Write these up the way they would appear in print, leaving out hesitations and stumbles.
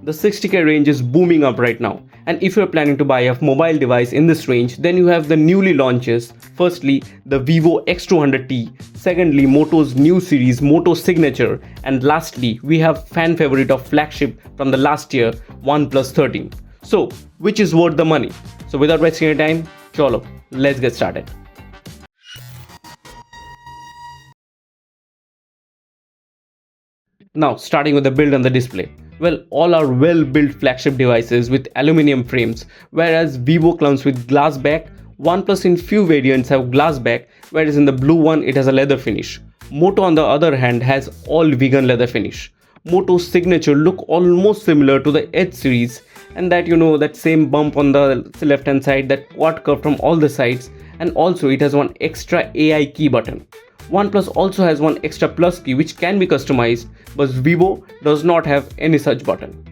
The 60K range is booming up right now, and if you're planning to buy a mobile device in this range, then you have the newly launches. Firstly, the Vivo X200T, secondly, Moto's new series Moto Signature, and lastly, we have fan favorite of flagship from the last year, OnePlus 13. So, which is worth the money? So without wasting your time, chalo, let's get started. Now, starting with the build and the display. Well, all are well-built flagship devices with aluminum frames, whereas Vivo comes with glass back. OnePlus in few variants have glass back, whereas in the blue one it has a leather finish. Moto on the other hand has all vegan leather finish. Moto's Signature look almost similar to the Edge series, and that same bump on the left hand side, that quad curve from all the sides, and also it has one extra AI key button. OnePlus also has one extra plus key which can be customized, but Vivo does not have any such button.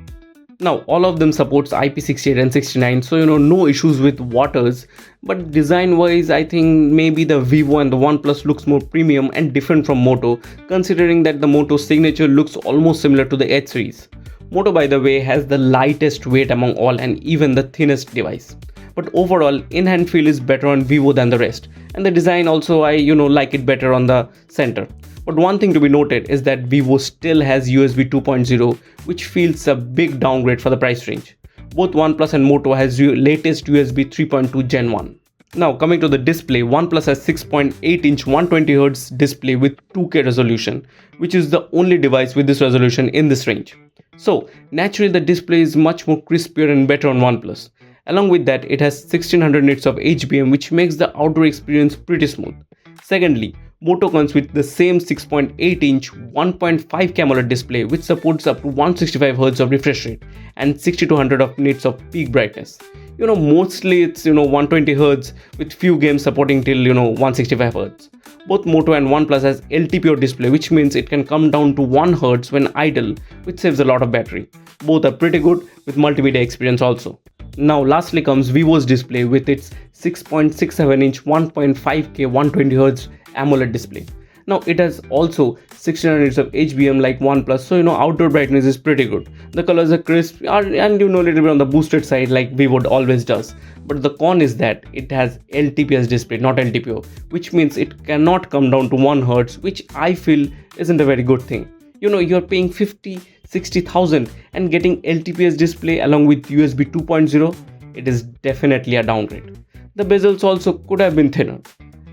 Now all of them supports IP68 and 69, so no issues with waters, but design wise I think maybe the Vivo and the OnePlus looks more premium and different from Moto, considering that the Moto Signature looks almost similar to the Edge series. Moto, by the way, has the lightest weight among all and even the thinnest device. But overall, in-hand feel is better on Vivo than the rest, and the design also I like it better on the center. But one thing to be noted is that Vivo still has USB 2.0, which feels a big downgrade for the price range. Both OnePlus and Moto has latest USB 3.2 Gen 1. Now coming to the display, OnePlus has 6.8-inch 120Hz display with 2K resolution, which is the only device with this resolution in this range. So naturally the display is much more crispier and better on OnePlus. Along with that, it has 1600 nits of HBM, which makes the outdoor experience pretty smooth. Secondly, Moto comes with the same 6.8-inch 1.5K AMOLED display, which supports up to 165Hz of refresh rate and 6200 of nits of peak brightness. Mostly it's 120Hz with few games supporting till 165Hz. Both Moto and OnePlus has LTPO display, which means it can come down to 1Hz when idle, which saves a lot of battery. Both are pretty good with multimedia experience also. Now lastly comes Vivo's display with its 6.67-inch 1.5K 120Hz AMOLED display. Now it has also 1600 nits of HBM like OnePlus, so outdoor brightness is pretty good. The colors are crisp and a little bit on the boosted side like Vivo always does. But the con is that it has LTPS display, not LTPO, which means it cannot come down to 1Hz, which I feel isn't a very good thing. You're paying 50-60,000 and getting LTPS display along with USB 2.0, it is definitely a downgrade. The bezels also could have been thinner.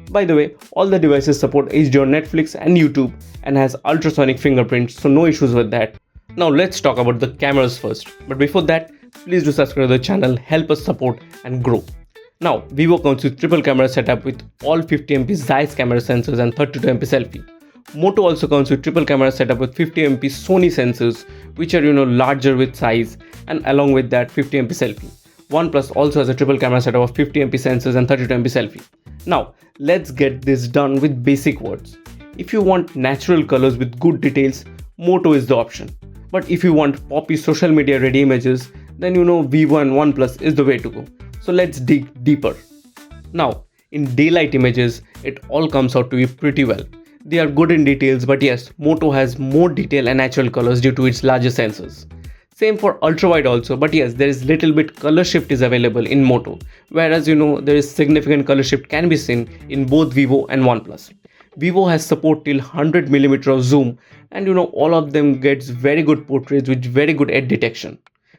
By the way, all the devices support HD on Netflix and YouTube and has ultrasonic fingerprints, so no issues with that. Now let's talk about the cameras first. But before that, please do subscribe to the channel, help us support and grow. Now, Vivo comes with triple camera setup with all 50MP Zeiss camera sensors and 32MP selfie. Moto also comes with triple camera setup with 50MP Sony sensors, which are larger with size, and along with that 50MP selfie. OnePlus also has a triple camera setup of 50MP sensors and 32MP selfie. Now let's get this done with basic words. If you want natural colors with good details, Moto is the option. But if you want poppy social media ready images, then Vivo and OnePlus is the way to go. So let's dig deeper. Now in daylight images, it all comes out to be pretty well. They are good in details, but yes, Moto has more detail and natural colors due to its larger sensors. Same for ultra wide also, but yes, there is little bit color shift is available in Moto, whereas there is significant color shift can be seen in both Vivo and OnePlus. Vivo has support till 100mm of zoom, and all of them gets very good portraits with very good edge detection.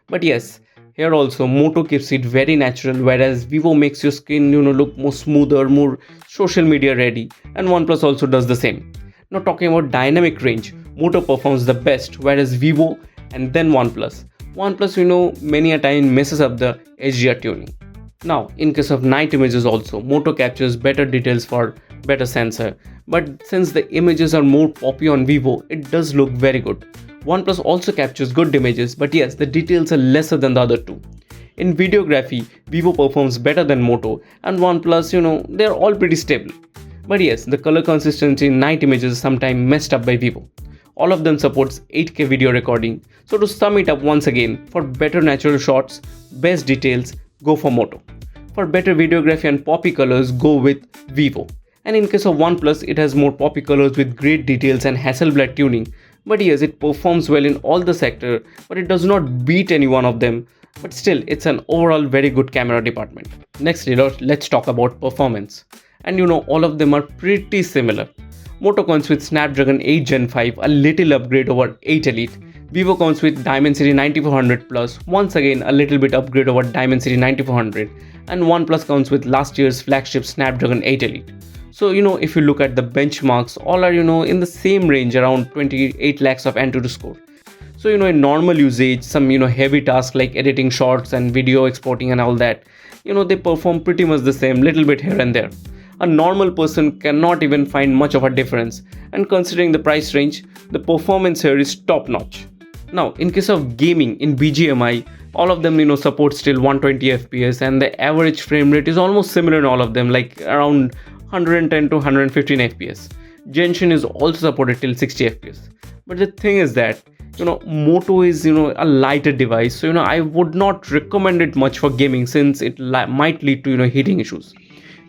But yes, here also Moto keeps it very natural, whereas Vivo makes your skin look more smoother, more social media ready, and OnePlus also does the same. Now talking about dynamic range, Moto performs the best, whereas Vivo and then OnePlus. OnePlus many a time messes up the HDR tuning. Now in case of night images also, Moto captures better details for better sensor, but since the images are more poppy on Vivo, it does look very good. OnePlus also captures good images, but yes, the details are lesser than the other two. In videography, Vivo performs better than Moto, and OnePlus, they're all pretty stable. But yes, the color consistency in night images is sometimes messed up by Vivo. All of them supports 8K video recording. So to sum it up once again, for better natural shots, best details, go for Moto. For better videography and poppy colors, go with Vivo. And in case of OnePlus, it has more poppy colors with great details and Hasselblad tuning, But yes, it performs well in all the sector, but it does not beat any one of them. But still, it's an overall very good camera department. Next, let's talk about performance. And all of them are pretty similar. Moto comes with Snapdragon 8 Gen 5, a little upgrade over 8 Elite. Vivo comes with Dimensity 9400 Plus, once again a little bit upgrade over Dimensity 9400. And OnePlus comes with last year's flagship Snapdragon 8 Elite. So if you look at the benchmarks, all are in the same range, around 28 lakhs of Antutu score. So in normal usage, some heavy tasks like editing shots and video exporting and all that, they perform pretty much the same, little bit here and there. A normal person cannot even find much of a difference, and considering the price range, the performance here is top notch. Now in case of gaming in BGMI, all of them support still 120 fps, and the average frame rate is almost similar in all of them, like around 110 to 115 fps. Genshin is also supported till 60 fps. But the thing is that Moto is a lighter device, so I would not recommend it much for gaming, since it might lead to heating issues.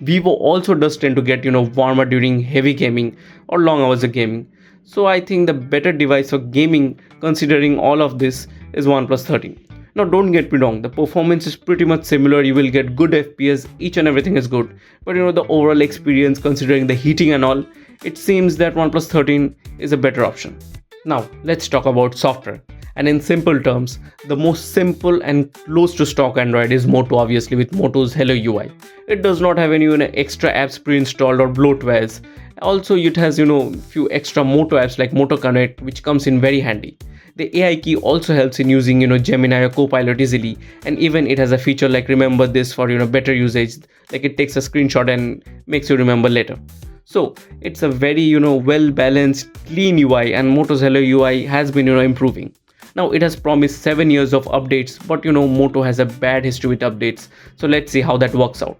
Vivo also does tend to get warmer during heavy gaming or long hours of gaming. So I think the better device for gaming, considering all of this, is OnePlus 13. Now don't get me wrong, the performance is pretty much similar, you will get good FPS, each and everything is good. But the overall experience, considering the heating and all, it seems that OnePlus 13 is a better option. Now let's talk about software. And in simple terms, the most simple and close to stock Android is Moto, obviously, with Moto's Hello UI. It does not have any extra apps pre-installed or bloatwares. Also, it has few extra Moto apps like Moto Connect, which comes in very handy. The AI key also helps in using Gemini or Copilot easily, and even it has a feature like remember this for better usage, like it takes a screenshot and makes you remember later. So it's a very well balanced, clean UI, and Moto's Hello UI has been improving. Now it has promised 7 years of updates, but Moto has a bad history with updates, so let's see how that works out.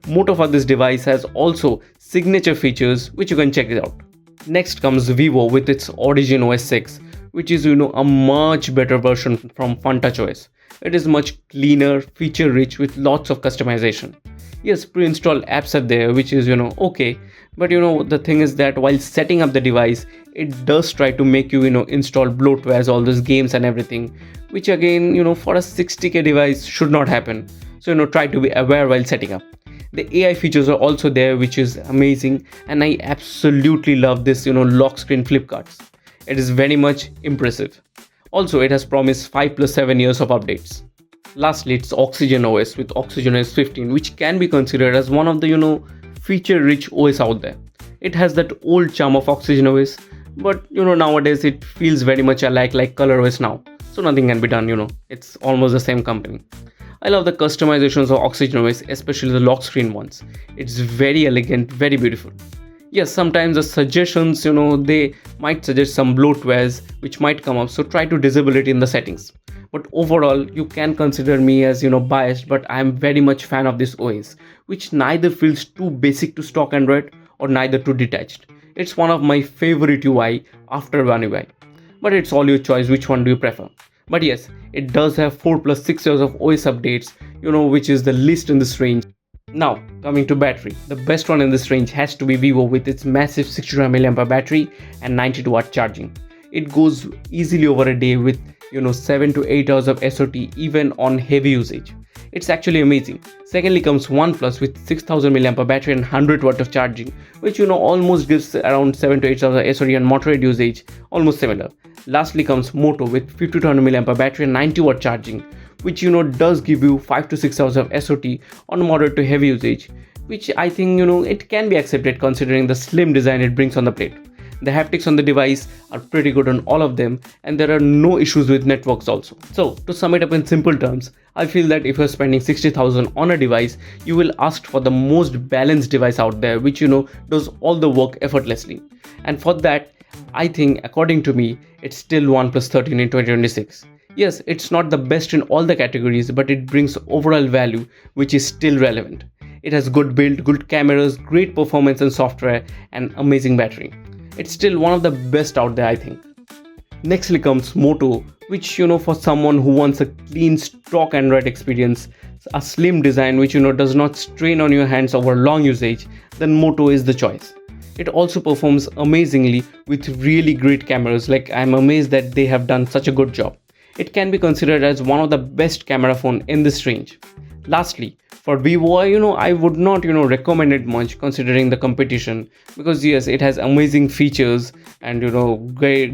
Moto for this device has also signature features, which you can check it out. Next comes Vivo with its Origin OS 6, which is a much better version from FunTouch OS. It is much cleaner, feature rich with lots of customization. Yes, pre-installed apps are there, which is okay, but the thing is that while setting up the device, it does try to make you install bloatwares, all those games and everything, which again for a 60k device should not happen. So try to be aware while setting up. The AI features are also there, which is amazing, and I absolutely love this lock screen flip cards. It is very much impressive. Also, it has promised 5 plus 7 years of updates. Lastly, it's Oxygen OS with Oxygen OS 15, which can be considered as one of the feature-rich OS out there. It has that old charm of Oxygen OS, but nowadays it feels very much alike like Color OS now. So nothing can be done, it's almost the same company. I love the customizations of Oxygen OS, especially the lock screen ones. It's very elegant, very beautiful. Yes, sometimes the suggestions, they might suggest some bloatwares which might come up, so try to disable it in the settings. But overall, you can consider me as biased, but I am very much fan of this OS, which neither feels too basic to stock Android or neither too detached. It's one of my favorite UI after One UI. But it's all your choice, which one do you prefer. But yes, it does have 4 plus 6 years of OS updates, which is the least in this range. Now, coming to battery, the best one in this range has to be Vivo with its massive 62 mAh battery and 92 watt charging. It goes easily over a day with 7 to 8 hours of SOT even on heavy usage. It's actually amazing. Secondly comes OnePlus with 6000 mAh battery and 100 watt of charging, which almost gives around 7 to 8 hours of SOT and moderate usage, almost similar. Lastly comes Moto with 5200 mAh battery and 90 watt charging, which does give you 5 to 6 hours of SOT on moderate to heavy usage, which I think it can be accepted considering the slim design it brings on the plate. The haptics on the device are pretty good on all of them, and there are no issues with networks also. So to sum it up in simple terms, I feel that if you're spending 60,000 on a device, you will ask for the most balanced device out there, which does all the work effortlessly. And for that, I think according to me, it's still OnePlus 13 in 2026. Yes, it's not the best in all the categories, but it brings overall value, which is still relevant. It has good build, good cameras, great performance and software, and amazing battery. It's still one of the best out there, I think. Nextly comes Moto, which for someone who wants a clean stock Android experience, a slim design which does not strain on your hands over long usage, then Moto is the choice. It also performs amazingly with really great cameras. Like, I'm amazed that they have done such a good job. It can be considered as one of the best camera phone in this range. Lastly, for Vivo, I would not, recommend it much considering the competition, because yes, it has amazing features and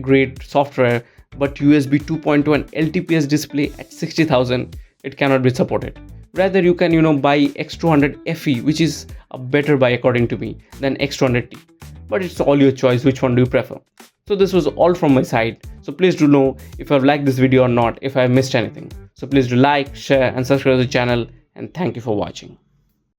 great software, but USB 2.2 and LTPS display at 60,000, it cannot be supported. Rather, you can buy X200 FE, which is a better buy according to me than X200T. But it's all your choice, which one do you prefer. So this was all from my side. So please do know if I've liked this video or not, if I missed anything. So please do like, share and subscribe to the channel, and thank you for watching.